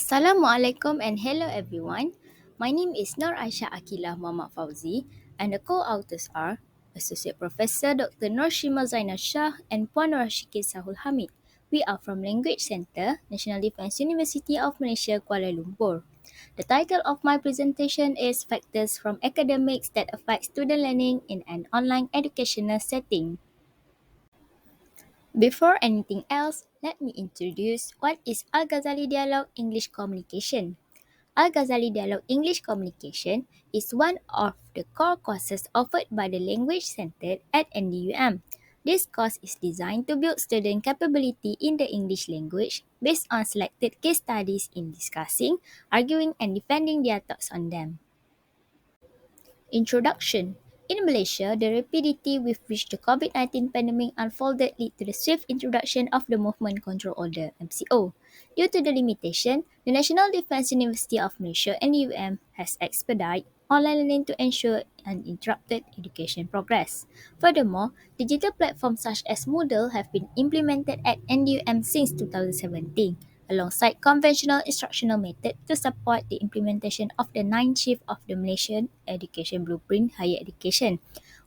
Assalamualaikum and hello everyone. My name is Aisyah Aqilah Muhammad Fauzi and the co-authors are Associate Professor Dr. Norshima Zainal Shah and Puan Rashikid Sahul Hamid. We are from Language Centre, National Defence University of Malaysia, Kuala Lumpur. The title of my presentation is Factors from Academics that Affect Student Learning in an Online Educational Setting. Before anything else, let me introduce what is Al-Ghazali Dialogue English Communication. Al-Ghazali Dialogue English Communication is one of the core courses offered by the Language Centre at NDUM. This course is designed to build student capability in the English language based on selected case studies in discussing, arguing, and defending their thoughts on them. Introduction. In Malaysia, the rapidity with which the COVID-19 pandemic unfolded led to the swift introduction of the Movement Control Order (MCO). Due to the limitation, the National Defence University of Malaysia (NUM) has expedited online learning to ensure uninterrupted education progress. Furthermore, digital platforms such as Moodle have been implemented at NUM since 2017 alongside conventional instructional methods to support the implementation of the ninth shift of the Malaysian Education Blueprint Higher Education,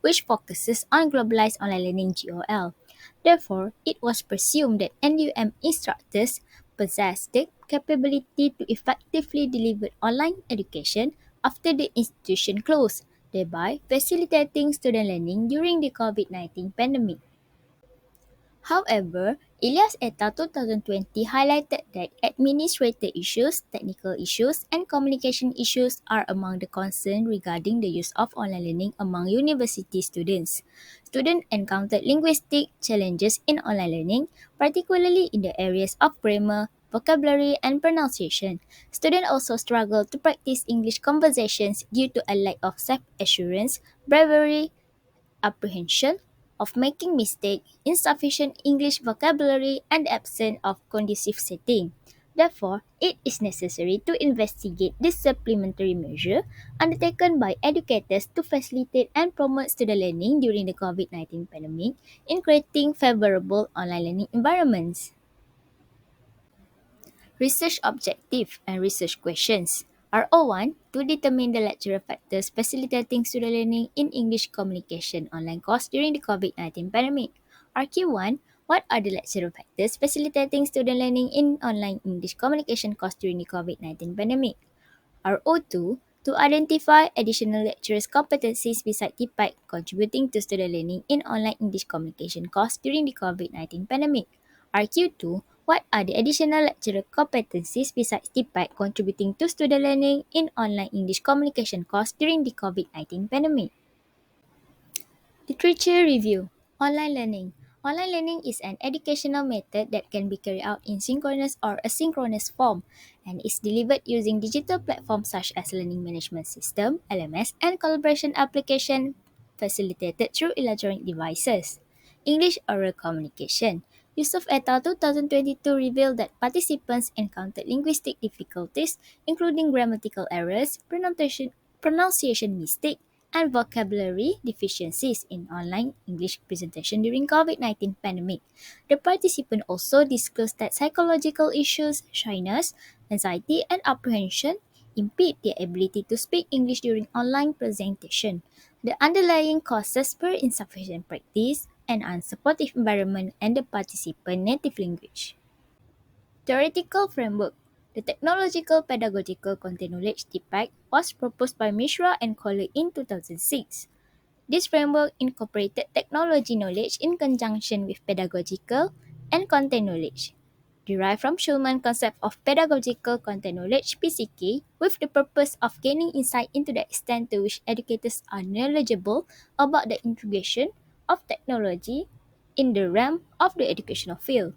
which focuses on globalized online learning (GOL). Therefore, it was presumed that NUM instructors possess the capability to effectively deliver online education after the institution closed, thereby facilitating student learning during the COVID-19 pandemic. However, Elias et al. 2020 highlighted that administrative issues, technical issues, and communication issues are among the concerns regarding the use of online learning among university students. Students encountered linguistic challenges in online learning, particularly in the areas of grammar, vocabulary, and pronunciation. Students also struggle to practice English conversations due to a lack of self-assurance, bravery, apprehension of making mistake, insufficient English vocabulary, and absence of conducive setting. Therefore, it is necessary to investigate this supplementary measure undertaken by educators to facilitate and promote student learning during the COVID-19 pandemic in creating favorable online learning environments. Research objective and research questions. RO1 to determine the lecturer factors facilitating student learning in English communication online course during the COVID-19 pandemic. RQ1 what are the lecturer factors facilitating student learning in online English communication course during the COVID-19 pandemic? RO2 to identify additional lecturers' competencies beside TPAC contributing to student learning in online English communication course during the COVID-19 pandemic. RQ2 what are the additional lecturer competencies besides TPAC contributing to student learning in online English communication course during the COVID-19 pandemic? Literature review. Online learning. Online learning is an educational method that can be carried out in synchronous or asynchronous form and is delivered using digital platforms such as Learning Management System (LMS) and collaboration application facilitated through electronic devices. English oral communication. Yusuf et al. 2022 revealed that participants encountered linguistic difficulties, including grammatical errors, pronunciation mistakes, and vocabulary deficiencies in online English presentation during COVID-19 pandemic. The participant also disclosed that psychological issues, shyness, anxiety, and apprehension impede their ability to speak English during online presentation. The underlying causes were insufficient practice, an unsupportive environment, and the participant native language. Theoretical framework. The Technological Pedagogical Content Knowledge (TPAC) was proposed by Mishra and colleagues in 2006. This framework incorporated technology knowledge in conjunction with pedagogical and content knowledge, derived from Schulman's concept of pedagogical content knowledge (PCK), with the purpose of gaining insight into the extent to which educators are knowledgeable about the integration of technology in the realm of the educational field.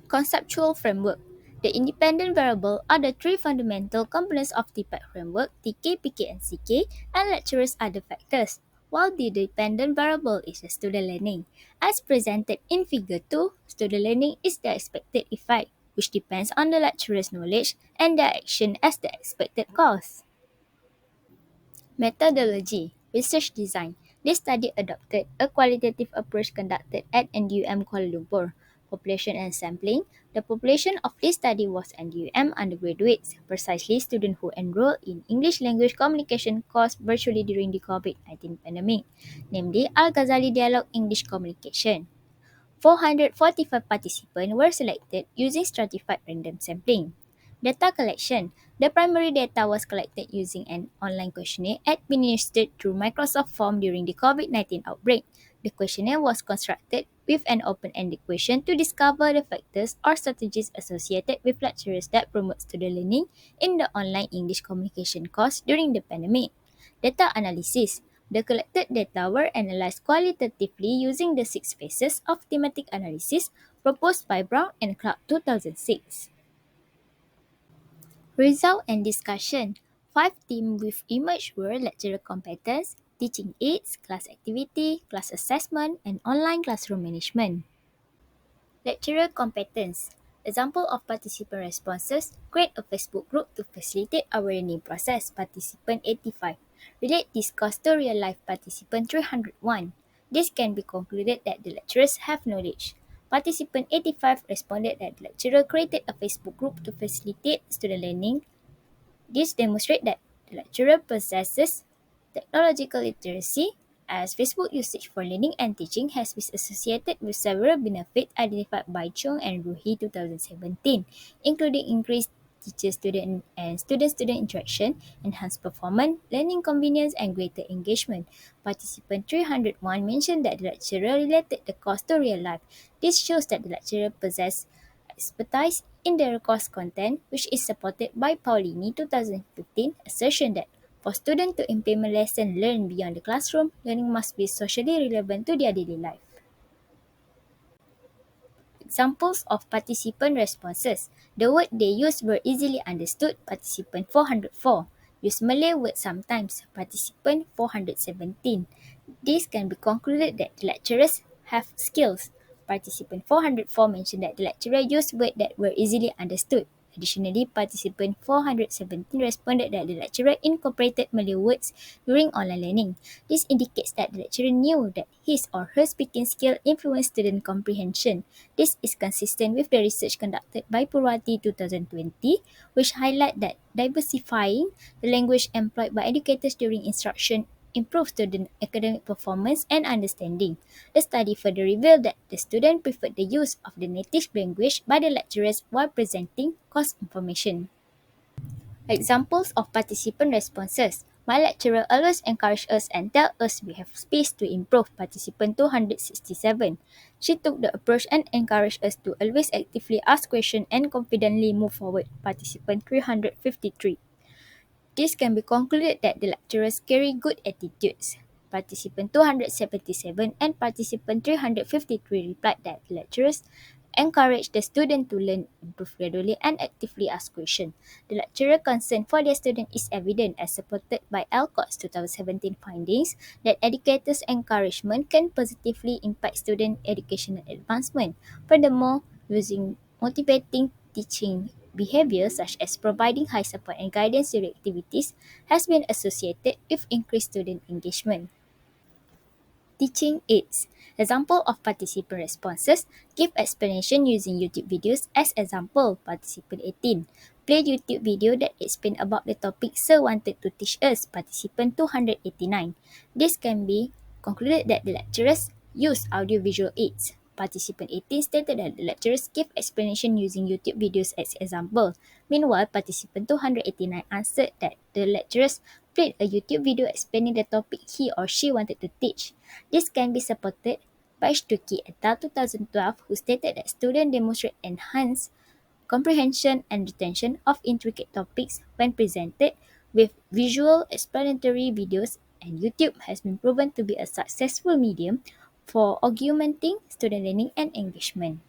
Conceptual framework. The independent variable are the three fundamental components of TPAC framework: TK, PK, and CK, and lecturers are the factors, while the dependent variable is the student learning. As presented in Figure 2, student learning is the expected effect, which depends on the lecturer's knowledge and their action as the expected cause. Methodology. Research design. This study adopted a qualitative approach conducted at NUM Kuala Lumpur. Population and sampling. The population of this study was NUM undergraduates, precisely students who enrolled in English language communication course virtually during the COVID-19 pandemic, namely Al-Ghazali Dialogue English Communication. 445 participants were selected using stratified random sampling. Data collection. The primary data was collected using an online questionnaire administered through Microsoft Form during the COVID-19 outbreak. The questionnaire was constructed with an open-ended question to discover the factors or strategies associated with lectures that promote student learning in the online English communication course during the pandemic. Data analysis. The collected data were analyzed qualitatively using the 6 phases of thematic analysis proposed by Brown and Clark 2006. Result and discussion. 5 themes with emerged were lecturer competence, teaching aids, class activity, class assessment, and online classroom management. Lecturer competence. Example of participant responses. Create a Facebook group to facilitate our learning process. Participant 85. Relate this course to real life participant 301. This can be concluded that the lecturers have knowledge. Participant 85 responded that the lecturer created a Facebook group to facilitate student learning. This demonstrates that the lecturer possesses technological literacy, as Facebook usage for learning and teaching has been associated with several benefits identified by Chung and Ruhi 2017, including increased teacher-student and student-student interaction, enhanced performance, learning convenience, and greater engagement. Participant 301 mentioned that the lecturer related the course to real life. This shows that the lecturer possesses expertise in the course content, which is supported by Paulini 2015 assertion that for students to implement lessons learned beyond the classroom, learning must be socially relevant to their daily life. Examples of participant responses. The words they used were easily understood. Participant 404. Use Malay words sometimes. Participant 417. This can be concluded that the lecturers have skills. Participant 404 mentioned that the lecturer used words that were easily understood. Additionally, participant 417 responded that the lecturer incorporated Malay words during online learning. This indicates that the lecturer knew that his or her speaking skill influenced student comprehension. This is consistent with the research conducted by Purwati 2020, which highlight that diversifying the language employed by educators during instruction improves student academic performance and understanding. The study further revealed that the student preferred the use of the native language by the lecturers while presenting course information. Examples of participant responses. My lecturer always encouraged us and tell us we have space to improve. Participant 267. She took the approach and encouraged us to always actively ask questions and confidently move forward. Participant 353. This can be concluded that the lecturers carry good attitudes. Participant 277 and participant 353 replied that the lecturers encourage the student to learn, improve gradually, and actively ask questions. The lecturer concern for their student is evident as supported by Alcott's 2017 findings that educators' encouragement can positively impact student educational advancement. Furthermore, using motivating teaching behavior such as providing high support and guidance during activities has been associated with increased student engagement. Teaching aids. Example of participant responses. Give explanation using YouTube videos as example. Participant 18. Play YouTube video that explain about the topic Sir wanted to teach us. Participant 289. This can be concluded that the lecturers use audiovisual aids. Participant 18 stated that the lecturers give explanation using YouTube videos as example. Meanwhile, participant 289 answered that the lecturers played a YouTube video explaining the topic he or she wanted to teach. This can be supported by Stuckey et al. 2012, who stated that students demonstrate enhanced comprehension and retention of intricate topics when presented with visual explanatory videos, and YouTube has been proven to be a successful medium for augmenting student learning and engagement.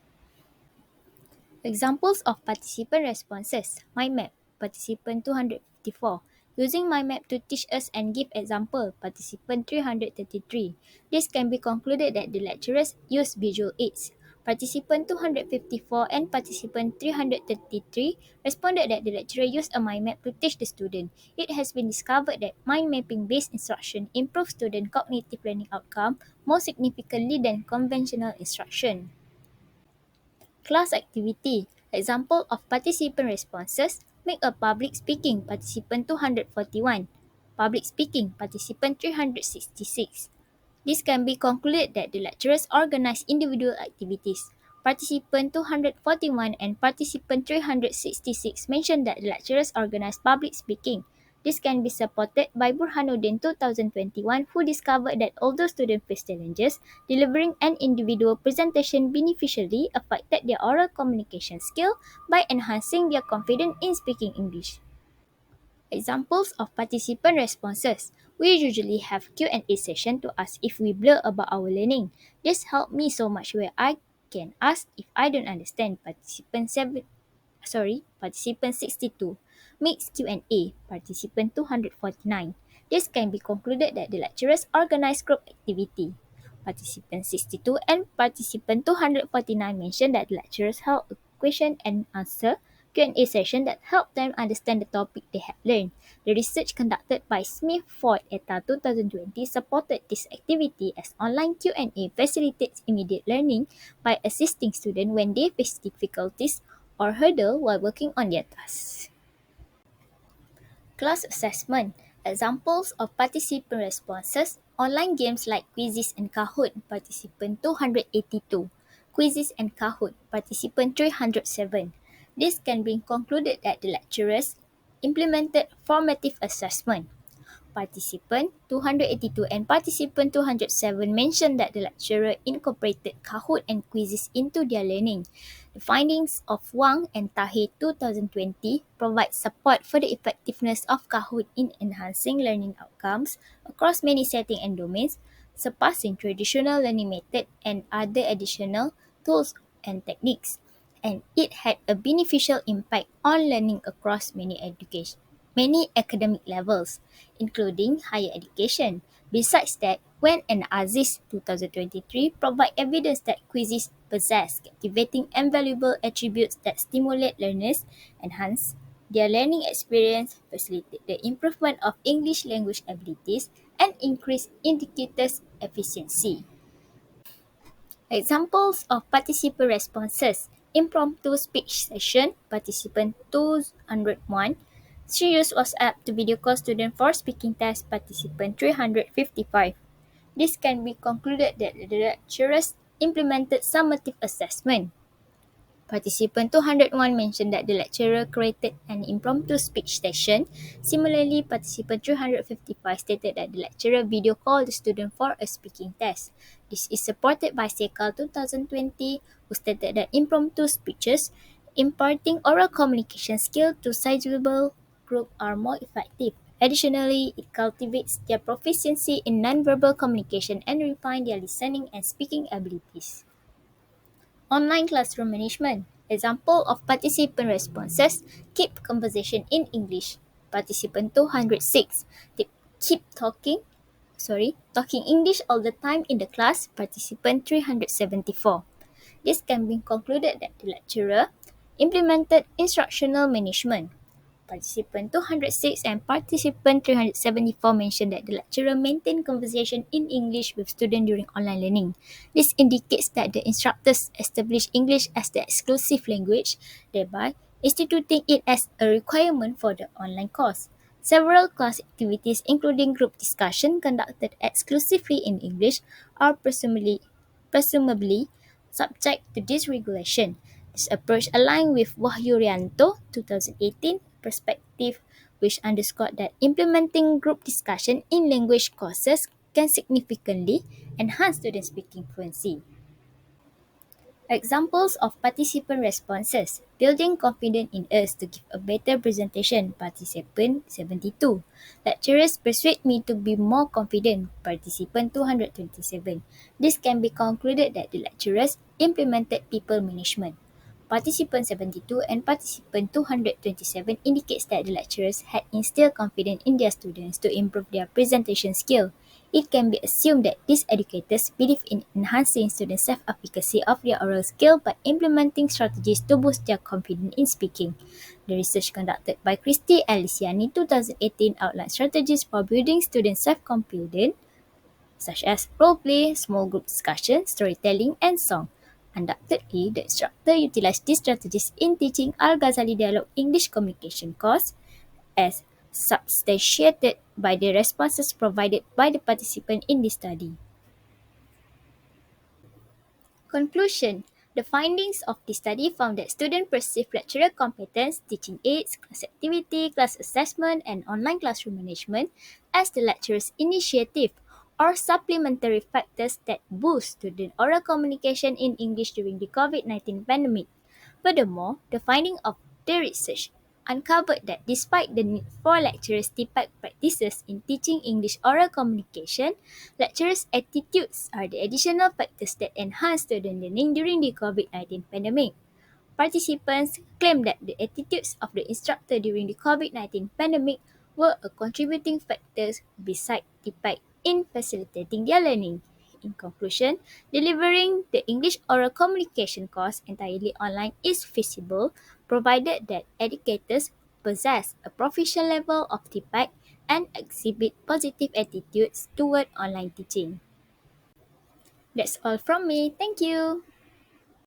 Examples of participant responses. Mind map. Participant 254. Using mind map to teach us and give example. Participant 333. This can be concluded that the lecturers use visual aids. Participant 254 and participant 333 responded that the lecturer used a mind map to teach the student. It has been discovered that mind mapping based instruction improves student cognitive learning outcome more significantly than conventional instruction. Class activity. Example of participant responses. Make a public speaking, participant 241. Public speaking, participant 366. This can be concluded that the lecturers organize individual activities. Participant 241 and participant 366 mentioned that the lecturers organize public speaking. This can be supported by Burhanuddin 2021, who discovered that although students face challenges, delivering an individual presentation beneficially affected their oral communication skill by enhancing their confidence in speaking English. Examples of participant responses. We usually have Q&A session to ask if we blur about our learning. This helped me so much where I can ask if I don't understand. Participant 62 makes Q&A. Participant 249. This can be concluded that the lecturers organize group activity. Participant 62 and participant 249 mentioned that the lecturers held a question and answer Q&A session that helped them understand the topic they had learned. The research conducted by Smith Ford et al. 2020 supported this activity as online Q&A facilitates immediate learning by assisting students when they face difficulties or hurdle while working on their tasks. Class assessment. Examples of participant responses. Online games like quizzes and Kahoot, participant 282. Quizzes and Kahoot, participant 307. This can be concluded that the lecturers implemented formative assessment. Participant 282 and participant 207 mentioned that the lecturer incorporated Kahoot and quizzes into their learning. The findings of Wang and Tahe 2020 provide support for the effectiveness of Kahoot in enhancing learning outcomes across many settings and domains, surpassing traditional learning methods and other additional tools and techniques. And it had a beneficial impact on learning across many academic levels, including higher education. Besides that, when and Aziz 2023 provide evidence that quizzes possess captivating and valuable attributes that stimulate learners, enhance their learning experience, facilitate the improvement of English language abilities, and increase indicators efficiency. Examples of participant responses. Impromptu speech session, participant 201. She used WhatsApp to video call student for speaking test, participant 355. This can be concluded that the lecturers implemented summative assessment. Participant 201 mentioned that the lecturer created an impromptu speech session. Similarly, participant 355 stated that the lecturer video called the student for a speaking test. This is supported by Sekal 2020, who stated that impromptu speeches imparting oral communication skill to sizable group are more effective. Additionally, it cultivates their proficiency in nonverbal communication and refine their listening and speaking abilities. Online classroom management. Example of participant responses. Keep conversation in English. Participant 206. Keep talking English all the time in the class. Participant 374. This can be concluded that the lecturer implemented instructional management. Participant 206 and participant 374 mentioned that the lecturer maintained conversation in English with students during online learning. This indicates that the instructors established English as the exclusive language, thereby instituting it as a requirement for the online course. Several class activities, including group discussion conducted exclusively in English, are presumably subject to this regulation. This approach aligned with Wahyu Rianto 2018 perspective, which underscored that implementing group discussion in language courses can significantly enhance student speaking fluency. Examples of participant responses. Building confidence in us to give a better presentation. Participant 72. Lecturers persuade me to be more confident. Participant 227. This can be concluded that the lecturers implemented people management. Participant 72 and participant 227 indicates that the lecturers had instilled confidence in their students to improve their presentation skill. It can be assumed that these educators believe in enhancing students' self-efficacy of their oral skill by implementing strategies to boost their confidence in speaking. The research conducted by Christy Aisyah in 2018 outlined strategies for building students' self-confidence, such as role play, small group discussion, storytelling, and song. Undoubtedly, the instructor utilized these strategies in teaching Al Ghazali Dialogue English Communication course as substantiated by the responses provided by the participant in the study. Conclusion. The findings of the study found that students perceive lecturer competence, teaching aids, class activity, class assessment, and online classroom management as the lecturer's initiative or supplementary factors that boost student oral communication in English during the COVID-19 pandemic. Furthermore, the finding of the research uncovered that despite the need for lecturers to deepak practices in teaching English oral communication, lecturers' attitudes are the additional factors that enhance student learning during the COVID-19 pandemic. Participants claimed that the attitudes of the instructor during the COVID-19 pandemic were a contributing factor beside impact in facilitating their learning. In conclusion, delivering the English oral communication course entirely online is feasible provided that educators possess a proficient level of impact and exhibit positive attitudes toward online teaching. That's all from me. Thank you.